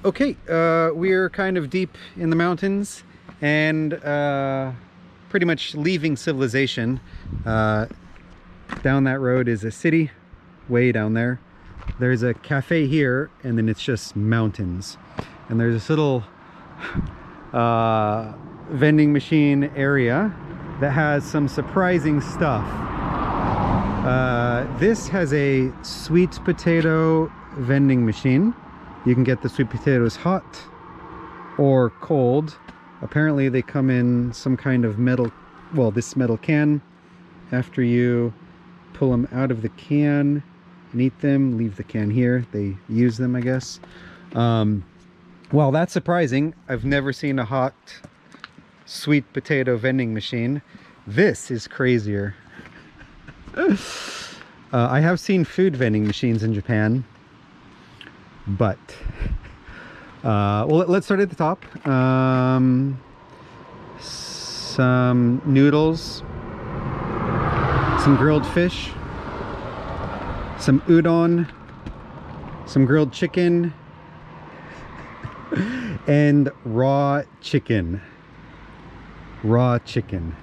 Okay, we're kind of deep in the mountains and pretty much leaving civilization. Uh, Down that road is a city, way down there. There's a cafe here, and then it's just mountains. And there's this little vending machine area that has some surprising stuff. This has a sweet potato vending machine. You can get the sweet potatoes hot or cold. Apparently they come in some kind of metal, well, this metal can. After you pull them out of the can and eat them, leave the can here. They use them, I guess. Well, that's surprising. I've never seen a hot sweet potato vending machine. This is crazier. I have seen food vending machines in Japan, but well, let's start at the top. Some noodles, some grilled fish, some udon, some grilled chicken, and raw chicken. Raw chicken.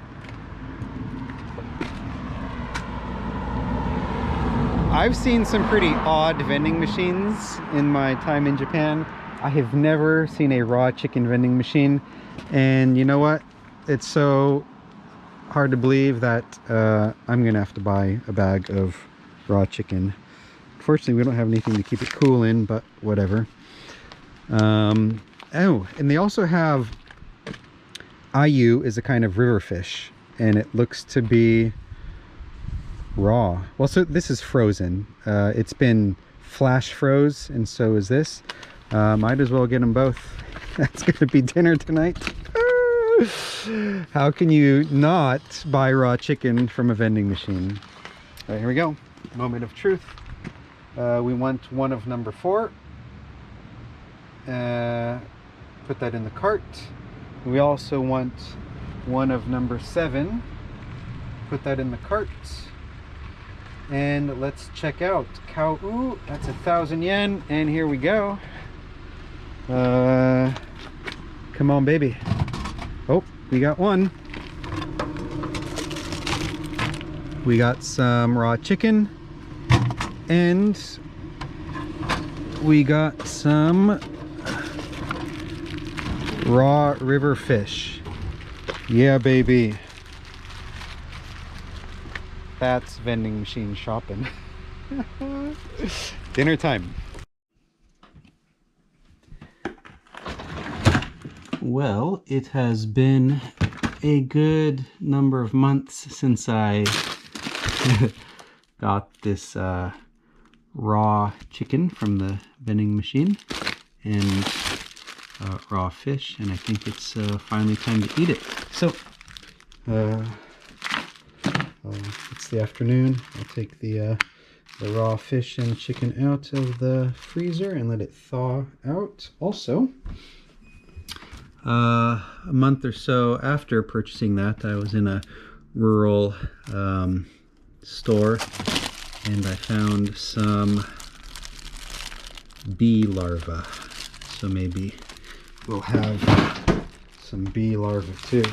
I've seen some pretty odd vending machines in my time in Japan. I have never seen a raw chicken vending machine, and you know what? It's so hard to believe that I'm gonna have to buy a bag of raw chicken. Unfortunately, we don't have anything to keep it cool in, but whatever. Oh, and they also have ayu is a kind of river fish, and it looks to be raw. Well, so this is frozen. It's been flash froze, and so is this. Might as well get them both. That's gonna be dinner tonight. How can you not buy raw chicken from a vending machine? All right, here we go. Moment of truth. We want one of number 4. Put that in the cart. We also want one of number 7. Put that in the cart. And let's check out cow. Ooh, that's 1,000 yen. And here we go. Come on, baby. Oh, we got one. We got some raw chicken, and we got some raw river fish. Yeah, baby. That's vending machine shopping. Dinner time. Well, it has been a good number of months since I got this raw chicken from the vending machine and raw fish, and I think it's finally time to eat it. So it's the afternoon. I'll take the raw fish and chicken out of the freezer and let it thaw out. Also, a month or so after purchasing that, I was in a rural store, and I found some bee larvae. So maybe we'll have some bee larvae too.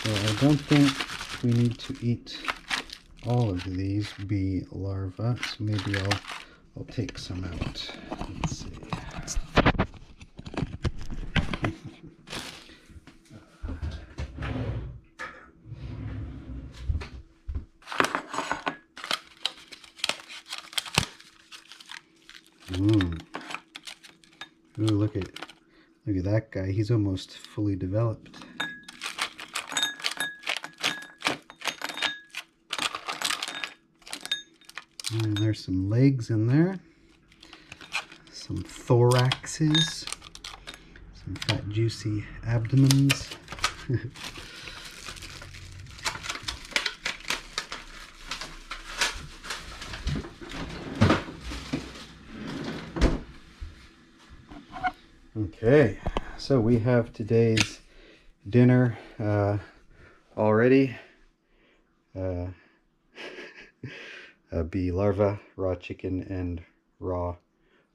So I don't think we need to eat all of these bee larvae, so maybe I'll take some out. Let's see. Ooh, look at that guy. He's almost fully developed. And there's some legs in there, some thoraxes, some fat juicy abdomens. Okay, so we have today's dinner already. Bee larva, raw chicken, and raw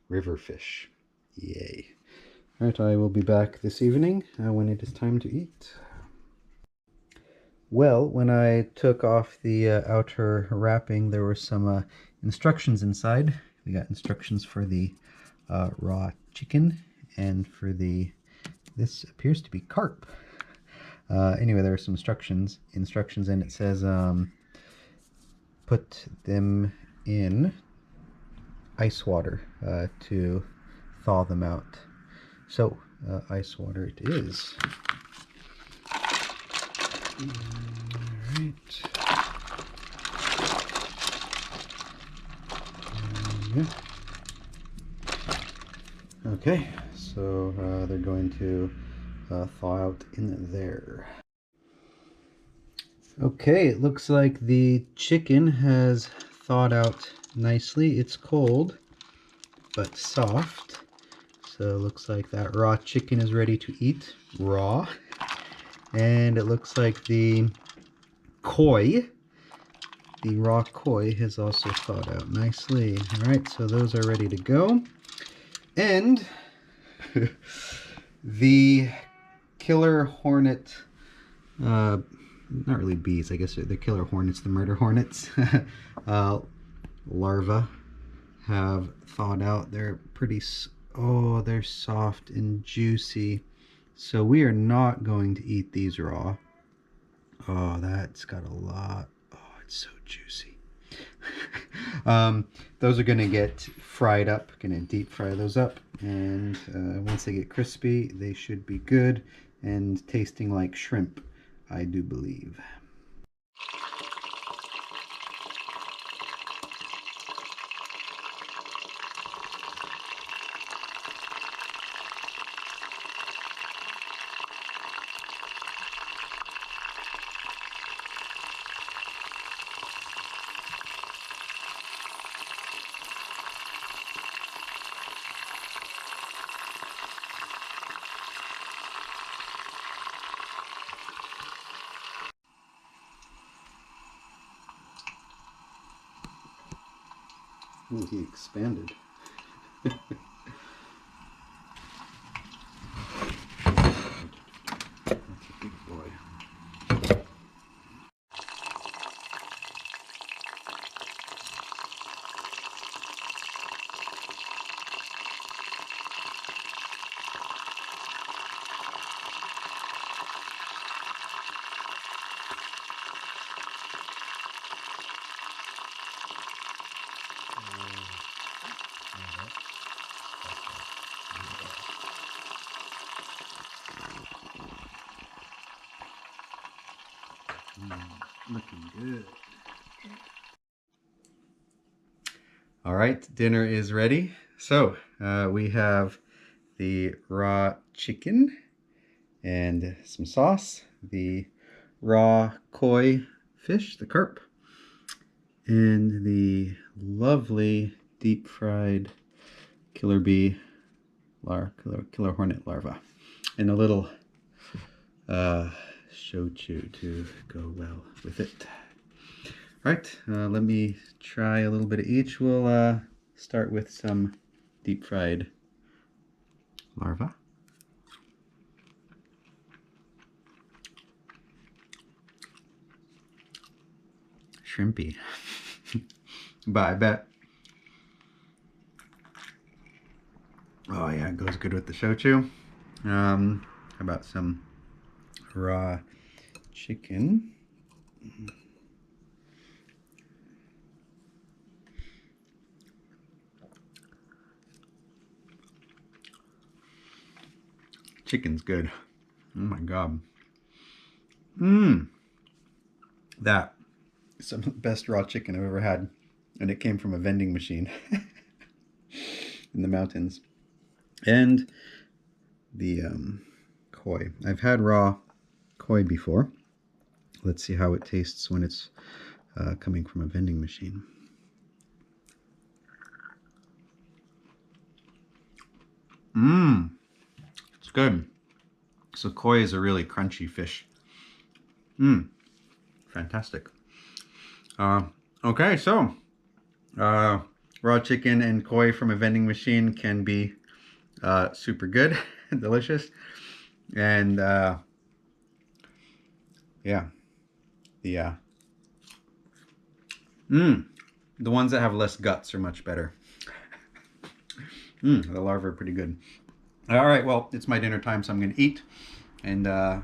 river fish. Yay. Alright, I will be back this evening when it is time to eat. Well, when I took off the outer wrapping, there were some instructions inside. We got instructions for the raw chicken and for this appears to be carp. Anyway, there are some instructions and it says put them in ice water to thaw them out. So, ice water it is. Alright. Okay, so they're going to thaw out in there. Okay, it looks like the chicken has thawed out nicely. It's cold, but soft. So it looks like that raw chicken is ready to eat raw. And it looks like the raw koi has also thawed out nicely. Alright, so those are ready to go. And the killer hornet, not really bees, I guess the killer hornets, the murder hornets, larvae have thawed out. They're pretty, oh, they're soft and juicy. So we are not going to eat these raw. Oh, that's got a lot. Oh, it's so juicy. Those are going to get fried up. Going to deep fry those up. And once they get crispy, they should be good and tasting like shrimp, I do believe. Ooh, he expanded. That's a big boy. Looking good. All right, dinner is ready. So we have the raw chicken and some sauce, the raw koi fish, the carp, and the lovely deep fried killer hornet larva, and a little shochu to go well with it. All right, let me try a little bit of each. We'll start with some deep fried larva. Shrimpy. But I bet, oh yeah, it goes good with the shochu. How about some raw chicken? Chicken's good. Oh my god. That is some of the best raw chicken I've ever had. And it came from a vending machine in the mountains. And the koi. I've had raw koi before. Let's see how it tastes when it's coming from a vending machine. It's good. So koi is a really crunchy fish. Fantastic. Okay, so Raw chicken and koi from a vending machine can be super good, delicious, and yeah, the ones that have less guts are much better. The larvae are pretty good. All right, well, it's my dinner time, so I'm gonna eat. And all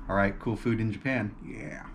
right, cool food in Japan. Yeah.